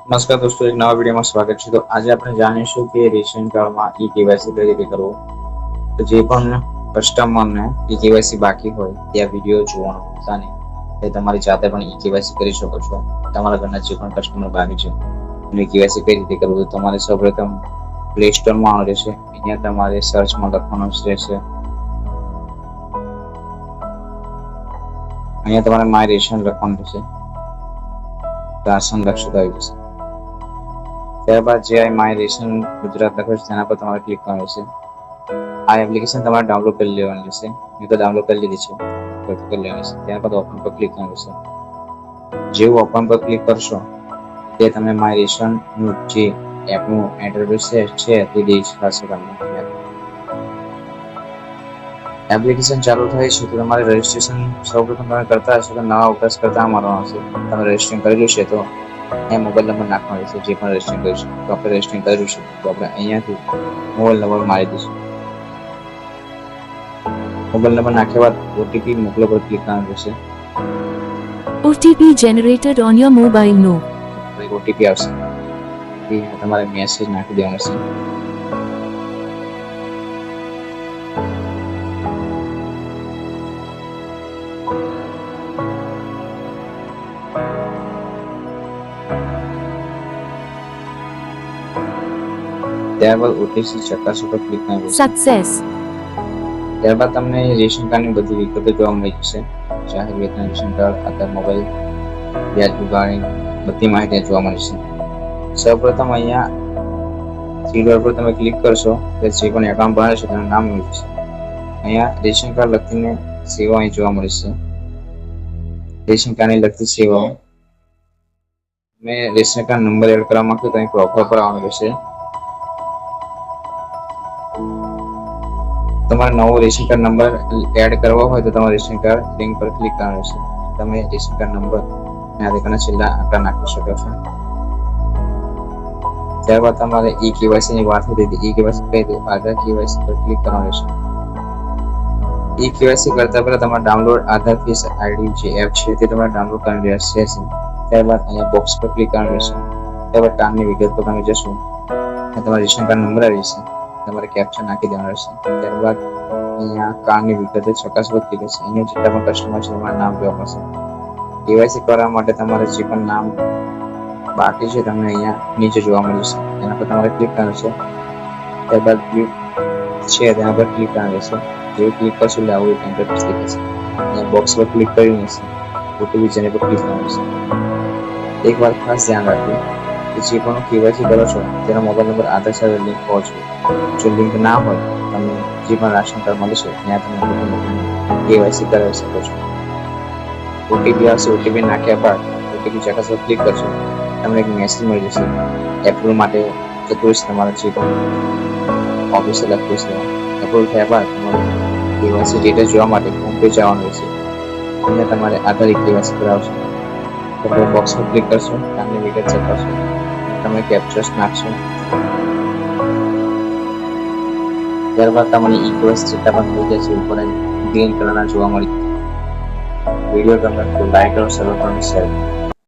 નમસ્કાર દોસ્તો, એક નવા વિડીયોમાં સ્વાગત છે। તો આજે આપણે જાણીશું કે રેશન કાર્ડમાં ઈ કેવાયસી કઈ રીતે કરવું। તો જે પણ કસ્ટમરને ઈ કેવાયસી બાકી હોય તે આ વિડીયો જોવાનો ભૂલતા નહીં। એ તમારી જાતે પણ ઈ કેવાયસી કરી શકો છો। તમારા ઘરના જે પણ કસ્ટમર બાકી છે એનું ઈ કેવાયસી કઈ રીતે કરવું, તો તમારે સૌપ્રથમ પ્લે સ્ટોરમાં આવવાનું રહેશે। અહીંયા તમારે સર્ચમાં લખવાનું રહેશે, અહીંયા તમારે માય રેશન લખવાનું રહેશે, રાશન લક્ષિત આવી જશે। ત્યારબાદ જે માય રેશન ગુજરાત લખે છે તેના પર તમારે ક્લિક કરવાનું રહેશે। આ એપ્લિકેશન તમારે ડાઉનલોડ કરી લેવાની રહેશે। મેં તો ડાઉનલોડ કરી લીધી છે, કરી લેવાની છે। ત્યારબાદ ઓપન પર ક્લિક કરવાનું રહેશે। જેવું ઓપન પર ક્લિક કરશો તે તમે માય રેશન નું જે એપનું ઇન્ટરફેસ છે તે દેખાશે તમને। એપ્લિકેશન ચાલુ થાય છે તો તમારે રજીસ્ટ્રેશન સૌપ્રથમ તમે કરતા હશો તો નવા વપરાશકર્તા મારવાનો હશે। તમે રજીસ્ટ્રેશન કરેલું છે તો એ મોબાઈલ નંબર નાખવાનો છે, જે પણ રજીસ્ટ્રેશન કર્યું છે। તો આપણે રજીસ્ટ્રેશન કર્યું છે તો આપણે અહીંયાથી મોબાઈલ નંબર મારી દઈશું। મોબાઈલ નંબર નાખ્યા બાદ ઓટીપી મોકલો પર ક્લિક કરવાનું રહેશે। OTP generated on your mobile now। OTP આવશે, એ તમારે મેસેજ નાખી દેવાનો છે। ત્યારબાદ ઓટીપી ચકાસો પર ક્લિક કરવાનું રહેશે। Success। ત્યારબાદ તમને રેશન કાર્ડની બધી વિગતો જોવા મળી જશે। જાહેર વેતન રેશન કાર્ડ, આધાર, મોબાઈલ, વ્યાજ વિભાગની બધી માહિતી જોવા મળશે। સૌપ્રથમ અહીંયા થ્રી ડોટ પર તમે ક્લિક કરશો એટલે જે પણ એકાઉન્ટ બનાવે છે તેનું નામ મળી જશે। અહીંયા રેશન કાર્ડ લખીને સેવાઓ અહીં જોવા મળશે। રેશન કાર્ડની લગતી સેવાઓ, મેં રેશન કાર્ડ નંબર એડ કરવા માંગતો તો અહીં પ્રોફાઇલ પર આવવાનું રહેશે। તમારે નવો રેશન કાર્ડ નંબર એડ કરવો હોય તો તમારે રેશન કાર્ડ લિંક પર ક્લિક કરવાનું રહેશે। તમે રેશન કાર્ડ નંબર આગળના છેલ્લા આંકડા નાખી શકો છો। ત્યારબાદ તમારે ઈ કેવાયસી ની વાત હતી, ઈ કેવાયસી કઈ રીતે આધાર કેવાયસી પર ક્લિક કરવાનું રહેશે। ઈ કેવાયસી કરતા પહેલા તમારે ડાઉનલોડ આધાર ફેસ આઈડી જે એપ છે તે તમારે ડાઉનલોડ કરવાની રહેશે। ત્યારબાદ અહીંયા બોક્સ પર ક્લિક કરવાનું રહેશે। ત્યારબાદ કાર્ડની વિગત પર તમે જશો, તમારા રેશન કાર્ડ નંબર આવી જશે, તમારે કેપ્ચર નાખી દેવાનું રહેશે। ત્યારબાદ અહીંયા કાર્ડની વિગતો ચકાસવા ક્લિક કરશે। અહીંયા જેટલા પણ કસ્ટમર છે તમારું નામ જોવા મળશે। કેવાયસી કરવા માટે તમારે જે પણ નામ બાકી છે તમને અહીંયા નીચે જોવા મળશે, તેના પર તમારે ક્લિક કરવાનું છે। ત્યારબાદ વ્યૂ છે તેના પર ક્લિક કરવાનું રહેશે। જેવું ક્લિક કરશો એટલે આવું એક ઇન્ટરફેસ દેખાશે। અહીંયા બોક્સ પર ક્લિક કરીને ઓટીપી જેને પર ક્લિક કરવાનું છે। એક વાત ખાસ ધ્યાન રાખજો કે જે પણ કેવાયસી કરો છો તેનો મોબાઈલ નંબર આધાર સાથે લિંક હોવો જોઈએ। જો લિંક ના હોય તમે જે પણ રાશન કાર્ડ મળશે ત્યાં તમે કેવાયસી કરાવી શકો છો। ઓટીપી આવશે, ઓટીપી નાખ્યા બાદ ઓટીપી ચકાસવા ક્લિક કરશો, તમને એક મેસેજ મળી જશે। એપ્રુવલ માટે જતું રહેશે, તમારા જે પણ ઓફિસે લખતું છે એપ્રુવલ થયા બાદ તમારે કેવાયસી ડેટા જોવા માટે હોમ પેજ આવવાનું રહેશે। અહીંયા તમારે આધાર કેવાયસી કરાવશો, તમે બોક્સ પર ક્લિક કરશો, કાર્ડની વિગત ચકાસશો, તમે કેપ્ચર્સ નાખશો। ત્યારબાદ તમને ઈ કેવાયસી જેટલા પણ થઈ જશે ઉપર ગ્રીન કલરના જોવા મળી। વિડીયો ગમે તો લાઈક કરો, સબસ્ક્રાઇબ કરો, શેર કરો।